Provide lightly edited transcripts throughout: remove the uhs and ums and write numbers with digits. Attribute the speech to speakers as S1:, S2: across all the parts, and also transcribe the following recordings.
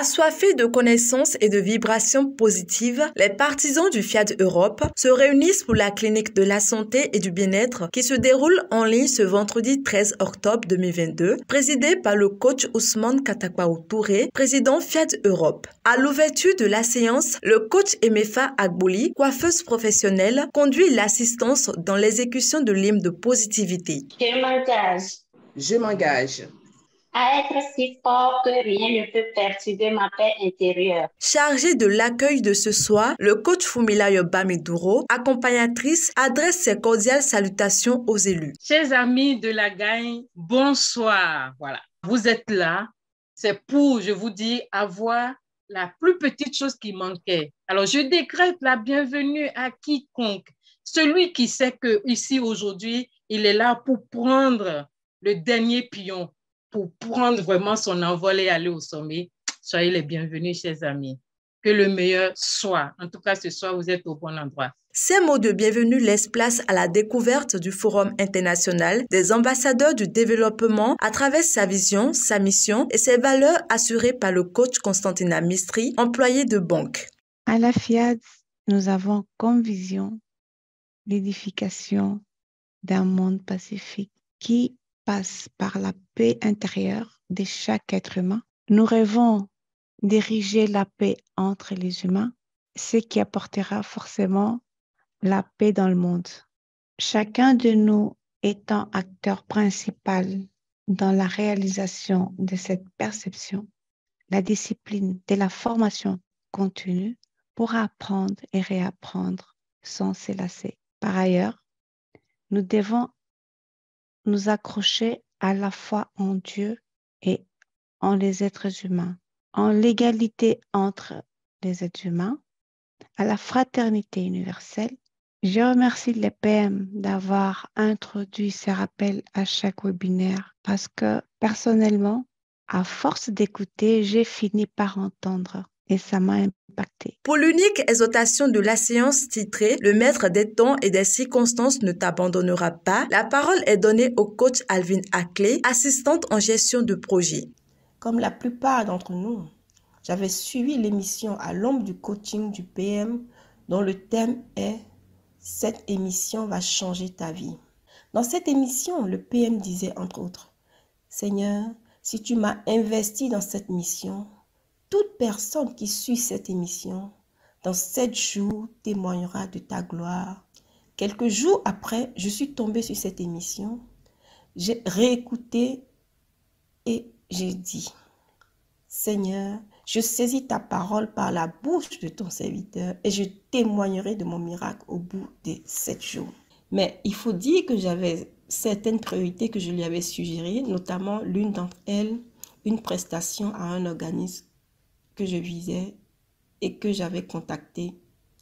S1: Assoiffés de connaissances et de vibrations positives, les partisans du Fiat Europe se réunissent pour la clinique de la santé et du bien-être qui se déroule en ligne ce vendredi 13 octobre 2022, présidée par le coach Ousmane Katakbaou Touré, président Fiat Europe. À l'ouverture de la séance, le coach Emefa Agbouli, coiffeuse professionnelle, conduit l'assistance dans l'exécution de l'hymne de positivité.
S2: Je m'engage
S3: à être si fort que rien ne peut perturber ma paix intérieure.
S1: Chargée de l'accueil de ce soir, le coach Fumilayo Bamiduro, accompagnatrice, adresse ses cordiales salutations aux élus.
S4: Chers amis de la gang, bonsoir. Voilà, vous êtes là. C'est pour, je vous dis, avoir la plus petite chose qui manquait. Alors, je décrète la bienvenue à quiconque. Celui qui sait que ici aujourd'hui, il est là pour prendre le dernier pion, pour prendre vraiment son envol et aller au sommet. Soyez les bienvenus, chers amis. Que le meilleur soit. En tout cas, ce soir, vous êtes au bon endroit.
S1: Ces mots de bienvenue laissent place à la découverte du Forum international des ambassadeurs du développement à travers sa vision, sa mission et ses valeurs assurées par le coach Constantina Mistry, employé de banque.
S5: À la FIAD, nous avons comme vision l'édification d'un monde pacifique qui passe par la paix intérieure de chaque être humain. Nous rêvons d'ériger la paix entre les humains, ce qui apportera forcément la paix dans le monde. Chacun de nous étant acteur principal dans la réalisation de cette perception, la discipline de la formation continue pour apprendre et réapprendre sans se lasser. Par ailleurs, nous devons nous accrocher à la foi en Dieu et en les êtres humains, en l'égalité entre les êtres humains, à la fraternité universelle. Je remercie les PM d'avoir introduit ces rappels à chaque webinaire parce que personnellement, à force d'écouter, j'ai fini par entendre et ça m'a impacté.
S1: Pour l'unique exhortation de la séance titrée « Le maître des temps et des circonstances ne t'abandonnera pas », la parole est donnée au coach Alvin Ackley, assistante en gestion de projet.
S2: Comme la plupart d'entre nous, j'avais suivi l'émission à l'ombre du coaching du PM dont le thème est « Cette émission va changer ta vie ». Dans cette émission, le PM disait entre autres « Seigneur, si tu m'as investi dans cette mission, toute personne qui suit cette émission, dans 7 jours, témoignera de ta gloire. » Quelques jours après, je suis tombée sur cette émission. J'ai réécouté et j'ai dit, Seigneur, je saisis ta parole par la bouche de ton serviteur et je témoignerai de mon miracle au bout des 7 jours. Mais il faut dire que j'avais certaines priorités que je lui avais suggérées, notamment l'une d'entre elles, une prestation à un organisme que je visais et que j'avais contacté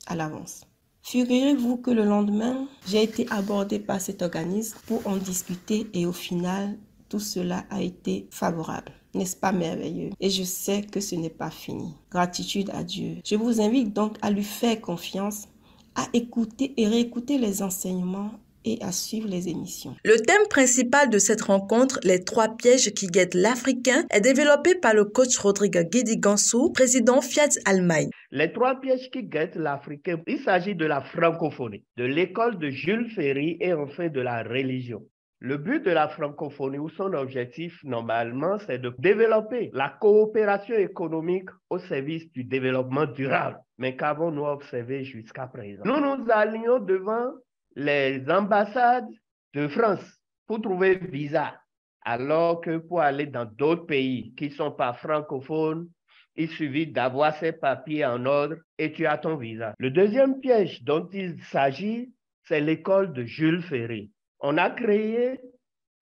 S2: à l'avance. Figurez-vous que le lendemain, j'ai été abordée par cet organisme pour en discuter et au final, tout cela a été favorable. N'est-ce pas merveilleux? Et je sais que ce n'est pas fini. Gratitude à Dieu. Je vous invite donc à lui faire confiance, à écouter et réécouter les enseignements et à suivre les émissions.
S1: Le thème principal de cette rencontre, les 3 pièges qui guettent l'Africain, est développé par le coach Rodrigue Guédi-Gansou, président Fiat Allemagne.
S6: Les 3 pièges qui guettent l'Africain, il s'agit de la francophonie, de l'école de Jules Ferry et enfin de la religion. Le but de la francophonie ou son objectif, normalement, c'est de développer la coopération économique au service du développement durable. Mais qu'avons-nous observé jusqu'à présent? Nous nous allions devant les ambassades de France pour trouver visa, alors que pour aller dans d'autres pays qui ne sont pas francophones, il suffit d'avoir ses papiers en ordre et tu as ton visa. Le deuxième piège dont il s'agit, c'est l'école de Jules Ferry. On a créé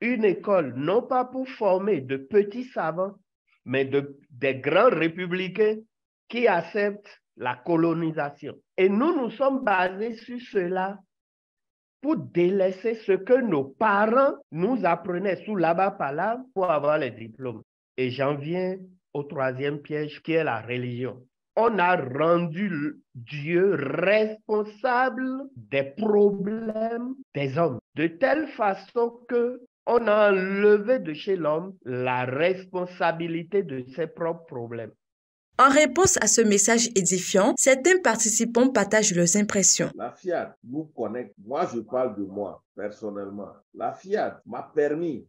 S6: une école, non pas pour former de petits savants, mais des grands républicains qui acceptent la colonisation. Et nous sommes basés sur cela pour délaisser ce que nos parents nous apprenaient sous l'Abba-Pala pour avoir les diplômes. Et j'en viens au 3e piège qui est la religion. On a rendu Dieu responsable des problèmes des hommes, de telle façon que on a enlevé de chez l'homme la responsabilité de ses propres problèmes.
S1: En réponse à ce message édifiant, certains participants partagent leurs impressions.
S7: La FIAD nous connecte. Moi, je parle de moi, personnellement. La FIAD m'a permis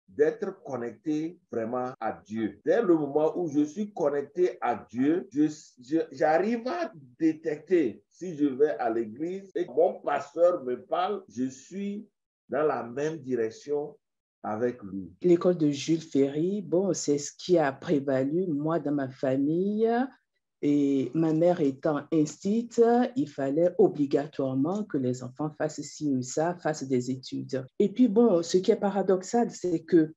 S7: d'être connecté vraiment à Dieu. Dès le moment où je suis connecté à Dieu, j'arrive à détecter si je vais à l'église et que mon pasteur me parle, je suis dans la même direction avec lui.
S8: L'école de Jules Ferry, bon, c'est ce qui a prévalu, moi, dans ma famille. Et ma mère étant instite, il fallait obligatoirement que les enfants fassent ci ou ça, fassent des études. Et puis bon, ce qui est paradoxal, c'est que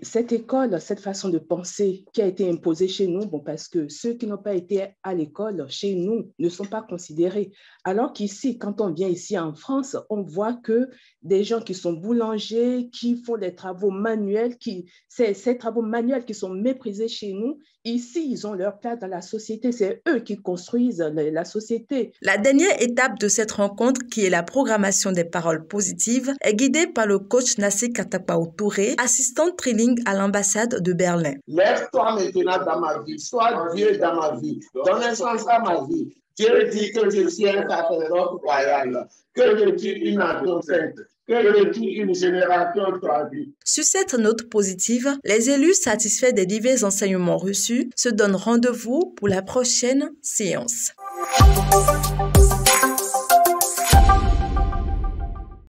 S8: cette école, cette façon de penser qui a été imposée chez nous, bon, parce que ceux qui n'ont pas été à l'école chez nous ne sont pas considérés. Alors qu'ici, quand on vient ici en France, on voit que des gens qui sont boulangers, qui font des travaux manuels, ces travaux manuels qui sont méprisés chez nous, ici, ils ont leur place dans la société. C'est eux qui construisent la société.
S1: La dernière étape de cette rencontre, qui est la programmation des paroles positives, est guidée par le coach Nassi Katapao Touré, assistant trilingue à l'ambassade de Berlin.
S9: Lève-toi maintenant dans ma vie, sois Dieu dans ma vie, donne un sens à ma vie. Dieu dit que je suis un sacerdoce royal, que je suis une nation sainte, que je suis une génération traduite.
S1: Sur cette note positive, les élus satisfaits des divers enseignements reçus se donnent rendez-vous pour la prochaine séance.